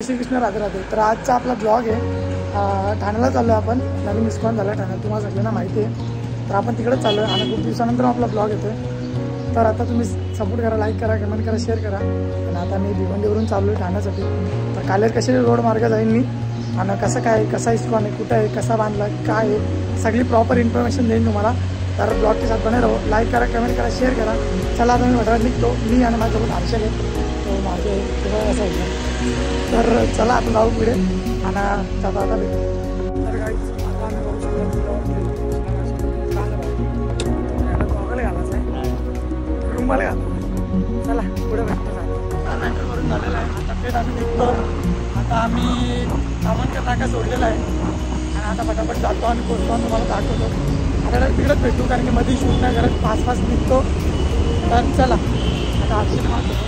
श्रीकृष्ण राधे राधे. तर आजचा आपला ब्लॉग आहे. ठाण्याला चाललो आहे आपण. नवीन इस्कॉन झाला ठाण्यात, तुम्हाला सगळ्यांना माहिती आहे. तर आपण तिकडेच चाललो आहे आणि खूप दिवसानंतर आपला ब्लॉग येतो आहे. तर आता तुम्ही सपोर्ट करा, लाईक करा, कमेंट करा, शेअर करा. आणि आता मी भिवंडीवरून चाललो आहे ठाण्यासाठी. तर कालेर कसे रोड मार्ग जाईन मी आणि कसं काय, कसा इस्कॉन आहे, कुठं आहे, कसा बांधला, काय आहे, सगळी प्रॉपर इन्फॉर्मेशन देईन तुम्हाला. तर ब्लॉगचे साथ बने राहो. लाईक करा, कमेंट करा, शेअर करा. चला आता मी वडाळ्यात निघतो. मी आणि माझ्यासोबत हर्षल आहे, तो माझे तेव्हा असं आहे. तर चला आता जाऊ पुढे आणि जाता आता भेटू. तर काहीच आता आम्ही बघू शकतो गॉगल घालायचं आहे, रुमाल घालतो. चला पुढे भेटतो. नाईटर करून झालेलं आहे. आता पेट आम्ही निघतो. आता आम्ही सामानचा टाका सोडलेला आहे आणि आता पटापट जातो आणि पोचतो आणि तुम्हाला दाखवतो. आता तिकडेच भेटू कारण की मध्ये शूट नाही करत, पाच निघतो. तर चला आता आरशी मारतो.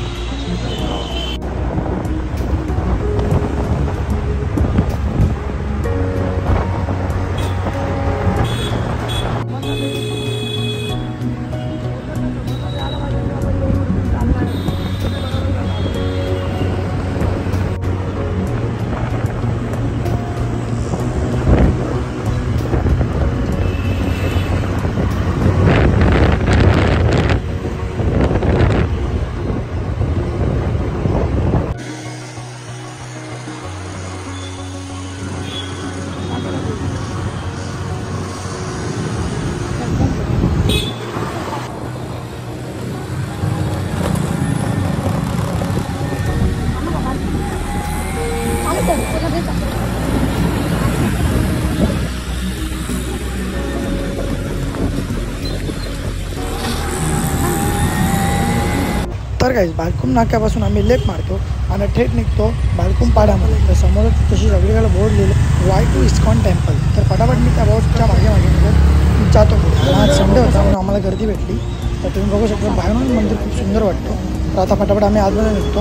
तर काही बालकुम नाक्यापासून आम्ही लेफ्ट मारतो आणि थेट निघतो बालकुम पाड्यामध्ये. तर समोरच तशी सगळीकडे बोर्ड लिहिलं Y2 इस्कॉन टेम्पल. तर फटाफट मी त्या बोर्डच्या मागे जातो. आज संडे होता म्हणून आम्हाला गर्दी भेटली. तर तुम्ही बघू शकता बाहेरून मंदिर खूप सुंदर वाटतं. तर आता फटाफट आम्ही आतमध्ये निघतो.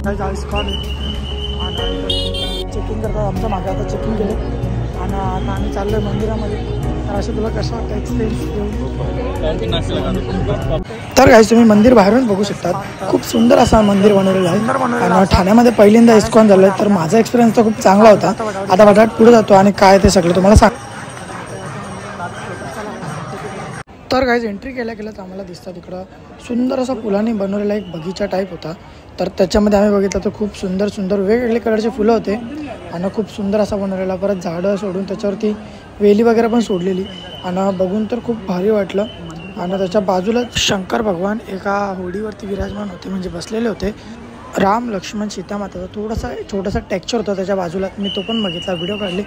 काही इस्कॉन आणि चेकिंग करतात आमच्या मागे. आता चेकिंग केले आणि आता आम्ही चाललो आहे मंदिरामध्ये. तर असं तुला कसं वाटतं एक्सपिरियन्स घेऊन. तर काही तुम्ही मंदिर बाहेरून बघू शकता. खूप सुंदर असं मंदिर बनवलेलं आहे आणि ठाण्यामध्ये पहिल्यांदा इस्कॉन झालं आहे. तर माझा एक्सपिरियन्स तर खूप चांगला होता. आता वाटाट पुढे जातो आणि काय ते सगळं तुम्हाला सांग. तर काही एंट्री केल्या तर आम्हाला दिसतात इकडं सुंदर असा फुलांनी बनवलेला एक बगीचा टाईप होता. तर त्याच्यामध्ये आम्ही बघितलं तर खूप सुंदर सुंदर वेगवेगळे कलरचे फुलं होते आणि खूप सुंदर असा बनवलेला. परत झाडं सोडून त्याच्यावरती वेली वगैरे पण सोडलेली आणि बघून तर खूप भारी वाटलं. आणि त्याच्या बाजूला शंकर भगवान एका होडीवरती विराजमान होते, म्हणजे बसलेले होते. राम लक्ष्मण सीता माताचा थोडासा छोटासा टेक्स्चर होता त्याच्या बाजूला. मी तो पण बघितला, व्हिडिओ काढले.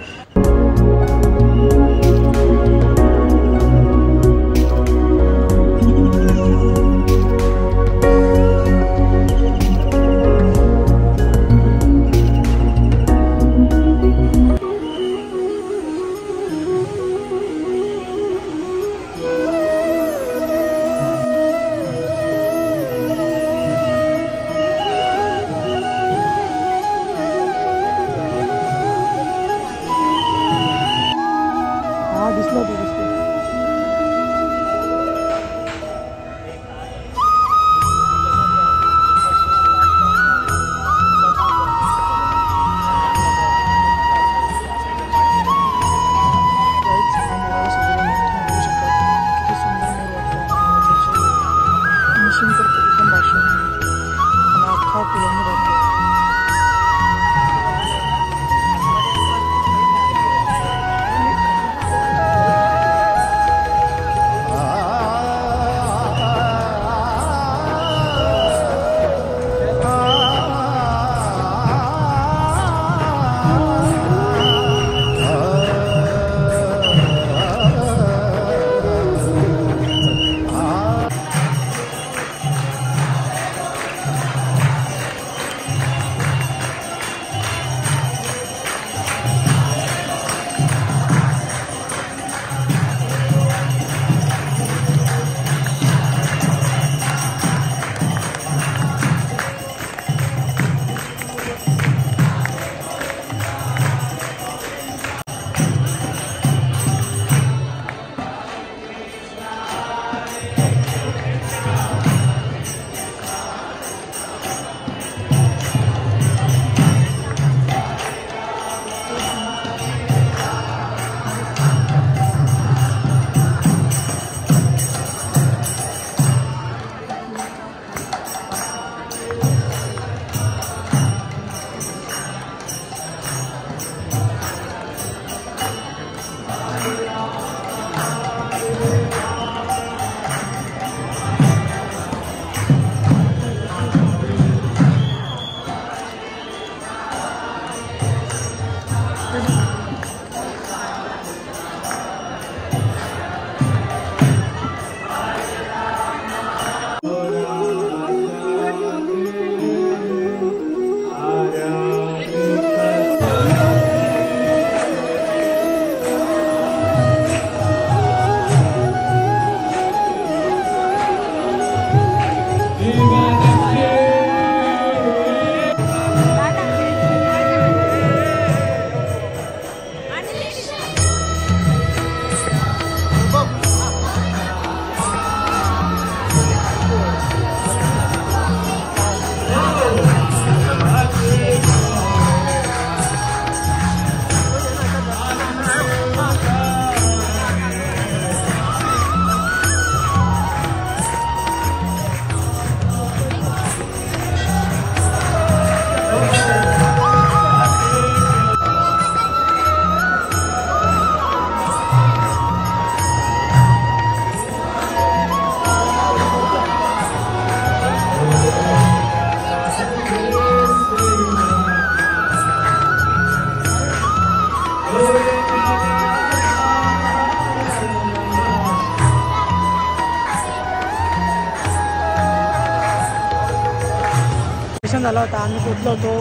झाला होता. आम्ही पोचलो होतो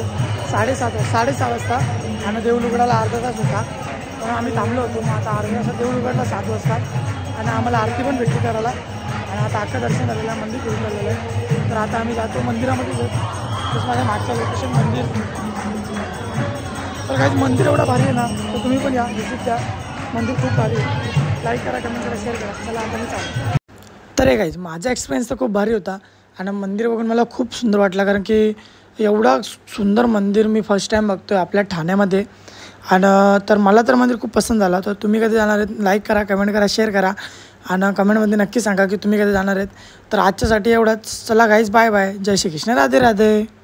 6:30 वाजता आणि देऊळ उघडायला अर्धा तास होता, पण आम्ही थांबलो होतो. मग आता अर्ध्या तासात देऊळ उघडला 7 वाजता आणि आम्हाला आरती पण भेटली करायला. आणि आता अख्खं दर्शन झालेलं आहे, मंदिर फिरून झालेलं आहे. तर आता आम्ही जातो मंदिरामध्ये. तसं माझ्या मागचं लोकेशन मंदिर. तर काही मंदिर एवढा भारी आहे ना, तर तुम्ही पण या, व्हिजिट द्या. मंदिर खूप भारी आहे. लाईक करा, कमेंट करा, शेअर करा. चला आता मी चालू. तर हे काहीच माझा एक्सपिरियन्स तर खूप भारी होता आणि मंदिर बघून मला खूप सुंदर वाटलं, कारण की एवढा सुंदर मंदिर मी फर्स्ट टाईम बघतो आहे आपल्या ठाण्यामध्ये. आणि तर मला तर मंदिर खूप पसंत झालं. तर तुम्ही कधी जाणार आहेत लाईक करा, कमेंट करा, शेअर करा आणि कमेंटमध्ये नक्की सांगा की तुम्ही कधी जाणार आहेत. तर आजच्यासाठी एवढंच. चला गाईज, बाय बाय. जय श्री कृष्ण, राधे राधे.